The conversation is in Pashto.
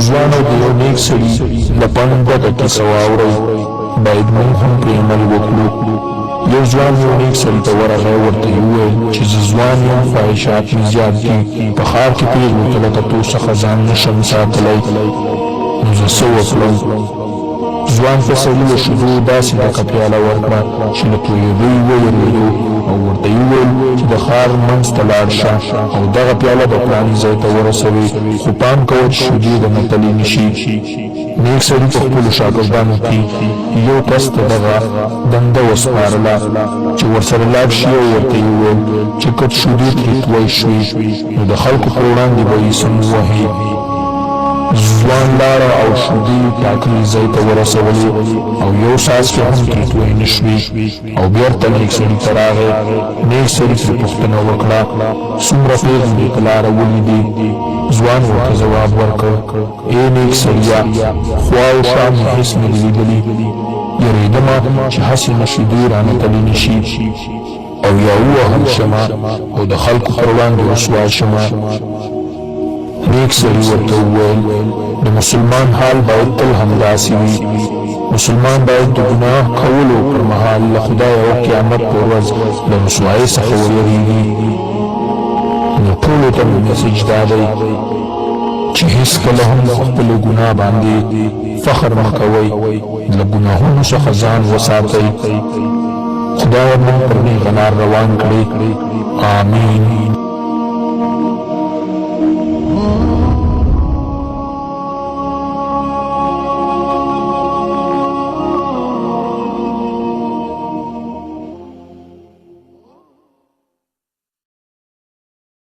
ځوان او د یو نیک سړي لپن دغه کیسه واورئ، باید موږ هم پرې عمل وکړو. یو ځوان یو نیک سړي ته ورغی، ورته یې وویل چې زه ځوان یم، خواهشات مې زیات دي، په ښار کې پرېږدو له کتو څخه ځان نشم ساتلی، نو زه څه وکړم؟ ځوان په سړي له شیدو داسې ډکه پیاله ورکړه چې له تویېدو یې ووېرېدو او ورته یې وویل چې د ښار منځ ته لاړ شه او دغه پیاله د فلاني ځای ته ورسوې، خو پام کوه چې شیدې د نتلې نه شي. نیک سړي په خپلو شاګردانو کې یو کس ته دغه دنده وسپارله چې ورسره لاړ شي او ورته یې وویل چې که شیدې ترې توی شوې نو د خلکو په وړاندې به یې سم ووهې. ځوان لاړه او شیدې ټاکلي ځای ته ورسولې او یو څاڅکی هم ترې توی نه شوې او بېرته نیک سړي ته راغی. نیک سړي ترې پوښتنه وکړه څومره پېغلې په لاره ولیدې؟ ځوان ورته ځواب ورکړ ای نیک سړیه، خوا او شا مې هېڅ نه دي لیدلي، یېرېدمه چې هسې مې شیدې رانتلې نه شي او یا ووهل شمه او د خلکو پر وړاندې رسوا شمه. نیک سړي ورته وویل د مسلمان حال باید تل همداسې وي. مسلمان باید د ګناه کولو پر مهال له خدایه او قیامت په ورځ له رسوایۍ څخه ویریږي. نو ټولو ته مې مسج دا دی چې هېڅکله هم په خپلو ګناه باندې فخر مه کوئ، له ګناهونو څخه ځان وساتئ. خدای موږ پر نیغه لار روان کړي. آمین.